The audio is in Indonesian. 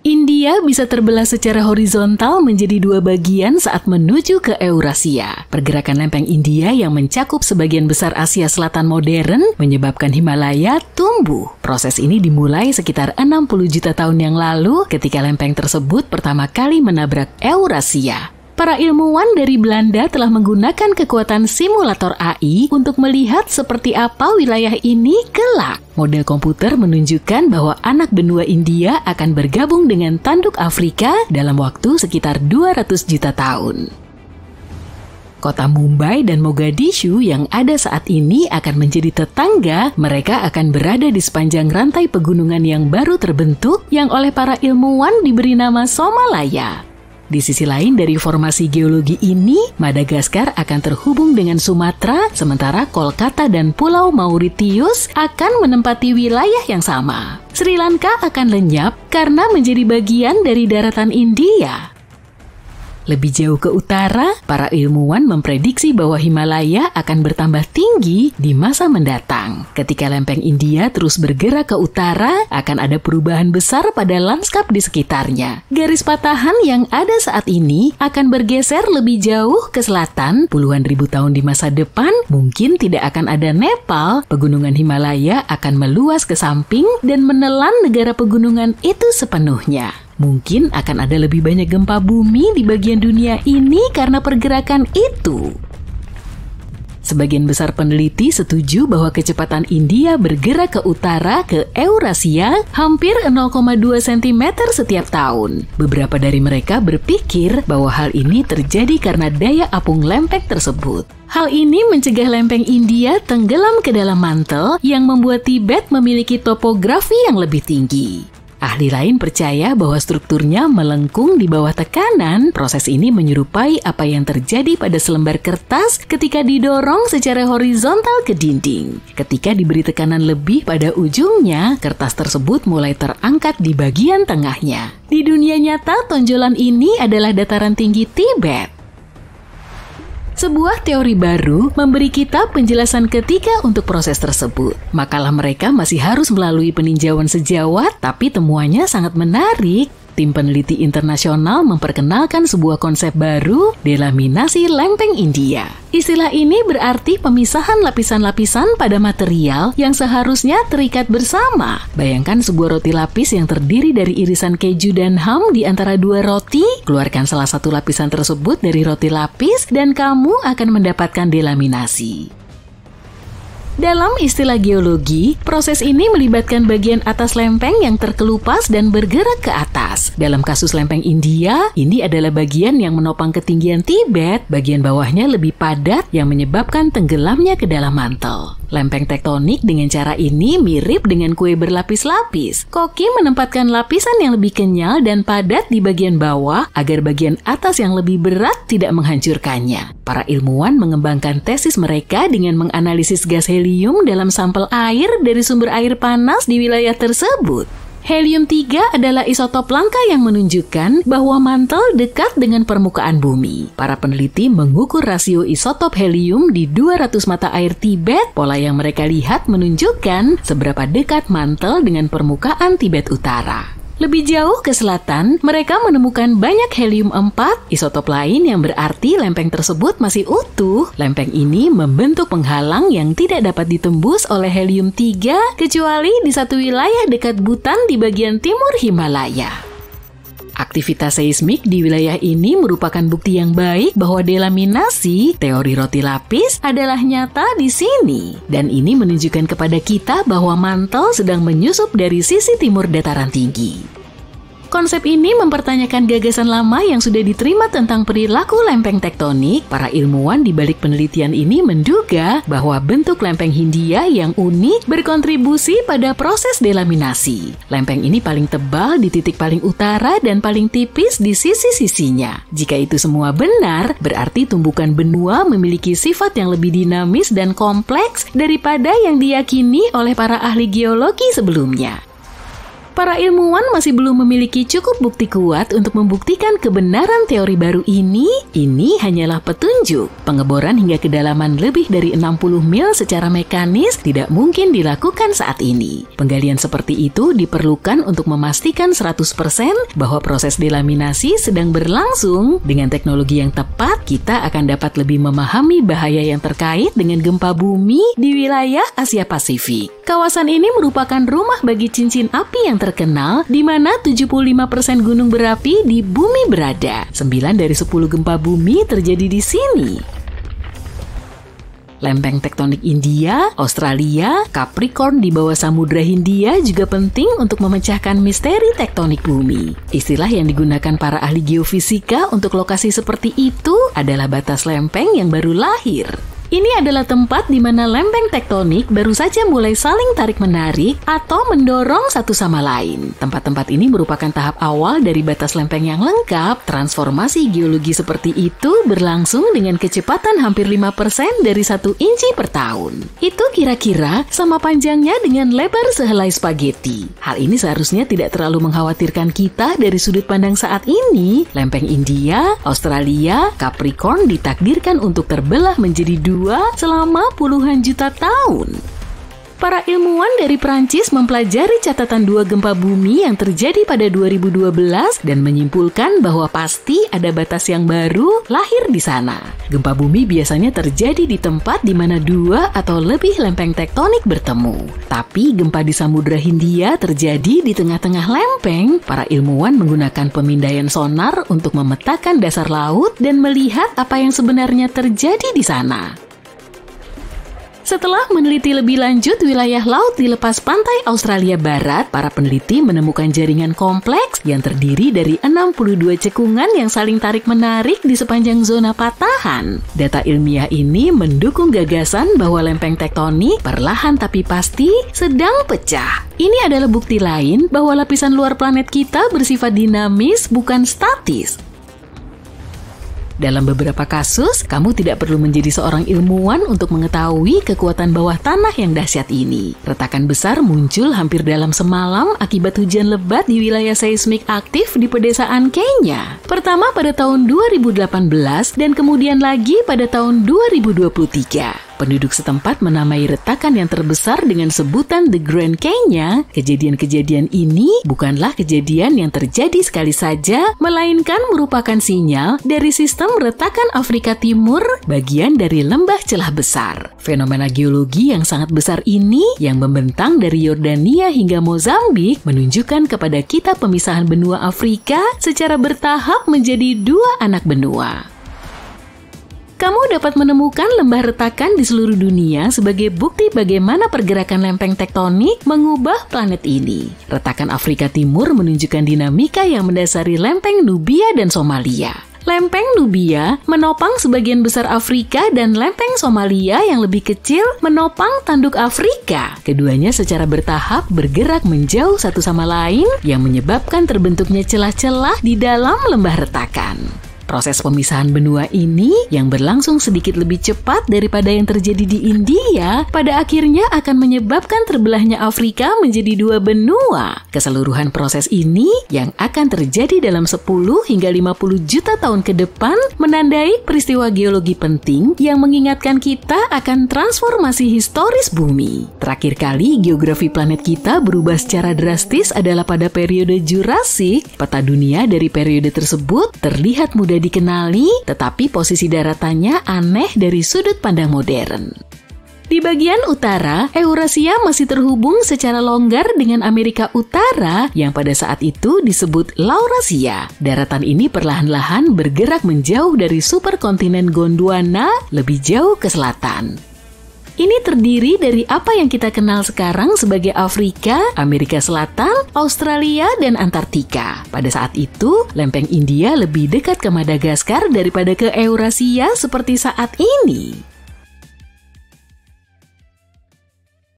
India bisa terbelah secara horizontal menjadi dua bagian saat menuju ke Eurasia. Pergerakan lempeng India yang mencakup sebagian besar Asia Selatan modern menyebabkan Himalaya tumbuh. Proses ini dimulai sekitar 60 juta tahun yang lalu ketika lempeng tersebut pertama kali menabrak Eurasia. Para ilmuwan dari Belanda telah menggunakan kekuatan simulator AI untuk melihat seperti apa wilayah ini kelak. Model komputer menunjukkan bahwa anak benua India akan bergabung dengan tanduk Afrika dalam waktu sekitar 200 juta tahun. Kota Mumbai dan Mogadishu yang ada saat ini akan menjadi tetangga. Mereka akan berada di sepanjang rantai pegunungan yang baru terbentuk yang oleh para ilmuwan diberi nama Somalaya. Di sisi lain dari formasi geologi ini, Madagaskar akan terhubung dengan Sumatera, sementara Kolkata dan Pulau Mauritius akan menempati wilayah yang sama. Sri Lanka akan lenyap karena menjadi bagian dari daratan India. Lebih jauh ke utara, para ilmuwan memprediksi bahwa Himalaya akan bertambah tinggi di masa mendatang. Ketika lempeng India terus bergerak ke utara, akan ada perubahan besar pada lanskap di sekitarnya. Garis patahan yang ada saat ini akan bergeser lebih jauh ke selatan. Puluhan ribu tahun di masa depan, mungkin tidak akan ada Nepal. Pegunungan Himalaya akan meluas ke samping dan menelan negara pegunungan itu sepenuhnya. Mungkin akan ada lebih banyak gempa bumi di bagian dunia ini karena pergerakan itu. Sebagian besar peneliti setuju bahwa kecepatan India bergerak ke utara ke Eurasia hampir 0,2 cm setiap tahun. Beberapa dari mereka berpikir bahwa hal ini terjadi karena daya apung lempeng tersebut. Hal ini mencegah lempeng India tenggelam ke dalam mantel yang membuat Tibet memiliki topografi yang lebih tinggi. Ahli lain percaya bahwa strukturnya melengkung di bawah tekanan. Proses ini menyerupai apa yang terjadi pada selembar kertas ketika didorong secara horizontal ke dinding. Ketika diberi tekanan lebih pada ujungnya, kertas tersebut mulai terangkat di bagian tengahnya. Di dunia nyata, tonjolan ini adalah dataran tinggi Tibet. Sebuah teori baru memberi kita penjelasan ketiga untuk proses tersebut. Makalah mereka masih harus melalui peninjauan sejawat, tapi temuannya sangat menarik. Tim peneliti internasional memperkenalkan sebuah konsep baru, delaminasi lempeng India. Istilah ini berarti pemisahan lapisan-lapisan pada material yang seharusnya terikat bersama. Bayangkan sebuah roti lapis yang terdiri dari irisan keju dan ham di antara dua roti. Keluarkan salah satu lapisan tersebut dari roti lapis dan kamu akan mendapatkan delaminasi. Dalam istilah geologi, proses ini melibatkan bagian atas lempeng yang terkelupas dan bergerak ke atas. Dalam kasus lempeng India, ini adalah bagian yang menopang ketinggian Tibet, bagian bawahnya lebih padat yang menyebabkan tenggelamnya ke dalam mantel. Lempeng tektonik dengan cara ini mirip dengan kue berlapis-lapis. Koki menempatkan lapisan yang lebih kenyal dan padat di bagian bawah agar bagian atas yang lebih berat tidak menghancurkannya. Para ilmuwan mengembangkan tesis mereka dengan menganalisis gas helium dalam sampel air dari sumber air panas di wilayah tersebut. Helium-3 adalah isotop langka yang menunjukkan bahwa mantel dekat dengan permukaan bumi. Para peneliti mengukur rasio isotop helium di 200 mata air Tibet. Pola yang mereka lihat menunjukkan seberapa dekat mantel dengan permukaan Tibet Utara. Lebih jauh ke selatan, mereka menemukan banyak helium-4, isotop lain yang berarti lempeng tersebut masih utuh. Lempeng ini membentuk penghalang yang tidak dapat ditembus oleh helium-3 kecuali di satu wilayah dekat Bhutan di bagian timur Himalaya. Aktivitas seismik di wilayah ini merupakan bukti yang baik bahwa delaminasi, teori roti lapis, adalah nyata di sini. Dan ini menunjukkan kepada kita bahwa mantel sedang menyusup dari sisi timur dataran tinggi. Konsep ini mempertanyakan gagasan lama yang sudah diterima tentang perilaku lempeng tektonik. Para ilmuwan di balik penelitian ini menduga bahwa bentuk lempeng Hindia yang unik berkontribusi pada proses delaminasi. Lempeng ini paling tebal di titik paling utara dan paling tipis di sisi-sisinya. Jika itu semua benar, berarti tumbukan benua memiliki sifat yang lebih dinamis dan kompleks daripada yang diyakini oleh para ahli geologi sebelumnya. Para ilmuwan masih belum memiliki cukup bukti kuat untuk membuktikan kebenaran teori baru ini. Ini hanyalah petunjuk. Pengeboran hingga kedalaman lebih dari 60 mil secara mekanis tidak mungkin dilakukan saat ini. Penggalian seperti itu diperlukan untuk memastikan 100% bahwa proses delaminasi sedang berlangsung. Dengan teknologi yang tepat, kita akan dapat lebih memahami bahaya yang terkait dengan gempa bumi di wilayah Asia Pasifik. Kawasan ini merupakan rumah bagi cincin api yang terkenal, di mana 75% gunung berapi di bumi berada. 9 dari 10 gempa bumi terjadi di sini. Lempeng tektonik India, Australia, Capricorn di bawah Samudra Hindia juga penting untuk memecahkan misteri tektonik bumi. Istilah yang digunakan para ahli geofisika untuk lokasi seperti itu adalah batas lempeng yang baru lahir. Ini adalah tempat di mana lempeng tektonik baru saja mulai saling tarik-menarik atau mendorong satu sama lain. Tempat-tempat ini merupakan tahap awal dari batas lempeng yang lengkap. Transformasi geologi seperti itu berlangsung dengan kecepatan hampir 5% dari 1 inci per tahun. Itu kira-kira sama panjangnya dengan lebar sehelai spaghetti. Hal ini seharusnya tidak terlalu mengkhawatirkan kita dari sudut pandang saat ini. Lempeng India, Australia, Capricorn ditakdirkan untuk terbelah menjadi 2 selama puluhan juta tahun. Para ilmuwan dari Prancis mempelajari catatan 2 gempa bumi yang terjadi pada 2012 dan menyimpulkan bahwa pasti ada batas yang baru lahir di sana. Gempa bumi biasanya terjadi di tempat di mana 2 atau lebih lempeng tektonik bertemu. Tapi gempa di Samudra Hindia terjadi di tengah-tengah lempeng. Para ilmuwan menggunakan pemindaian sonar untuk memetakan dasar laut dan melihat apa yang sebenarnya terjadi di sana. Setelah meneliti lebih lanjut wilayah laut di lepas pantai Australia Barat, para peneliti menemukan jaringan kompleks yang terdiri dari 62 cekungan yang saling tarik-menarik di sepanjang zona patahan. Data ilmiah ini mendukung gagasan bahwa lempeng tektonik perlahan tapi pasti sedang pecah. Ini adalah bukti lain bahwa lapisan luar planet kita bersifat dinamis, bukan statis. Dalam beberapa kasus, kamu tidak perlu menjadi seorang ilmuwan untuk mengetahui kekuatan bawah tanah yang dahsyat ini. Retakan besar muncul hampir dalam semalam akibat hujan lebat di wilayah seismik aktif di pedesaan Kenya. Pertama pada tahun 2018 dan kemudian lagi pada tahun 2023. Penduduk setempat menamai retakan yang terbesar dengan sebutan The Grand Kenya. Kejadian-kejadian ini bukanlah kejadian yang terjadi sekali saja, melainkan merupakan sinyal dari sistem retakan Afrika Timur, bagian dari lembah celah besar. Fenomena geologi yang sangat besar ini, yang membentang dari Yordania hingga Mozambik, menunjukkan kepada kita pemisahan benua Afrika secara bertahap menjadi 2 anak benua. Kamu dapat menemukan lembah retakan di seluruh dunia sebagai bukti bagaimana pergerakan lempeng tektonik mengubah planet ini. Retakan Afrika Timur menunjukkan dinamika yang mendasari lempeng Nubia dan Somalia. Lempeng Nubia menopang sebagian besar Afrika dan lempeng Somalia yang lebih kecil menopang tanduk Afrika. Keduanya secara bertahap bergerak menjauh satu sama lain yang menyebabkan terbentuknya celah-celah di dalam lembah retakan. Proses pemisahan benua ini yang berlangsung sedikit lebih cepat daripada yang terjadi di India, pada akhirnya akan menyebabkan terbelahnya Afrika menjadi 2 benua. Keseluruhan proses ini yang akan terjadi dalam 10 hingga 50 juta tahun ke depan menandai peristiwa geologi penting yang mengingatkan kita akan transformasi historis bumi. Terakhir kali geografi planet kita berubah secara drastis adalah pada periode Jurassik. Peta dunia dari periode tersebut terlihat mudah dikenali, tetapi posisi daratannya aneh dari sudut pandang modern. Di bagian utara, Eurasia masih terhubung secara longgar dengan Amerika Utara yang pada saat itu disebut Laurasia. Daratan ini perlahan-lahan bergerak menjauh dari superkontinen Gondwana lebih jauh ke selatan. Ini terdiri dari apa yang kita kenal sekarang sebagai Afrika, Amerika Selatan, Australia, dan Antartika. Pada saat itu, lempeng India lebih dekat ke Madagaskar daripada ke Eurasia seperti saat ini.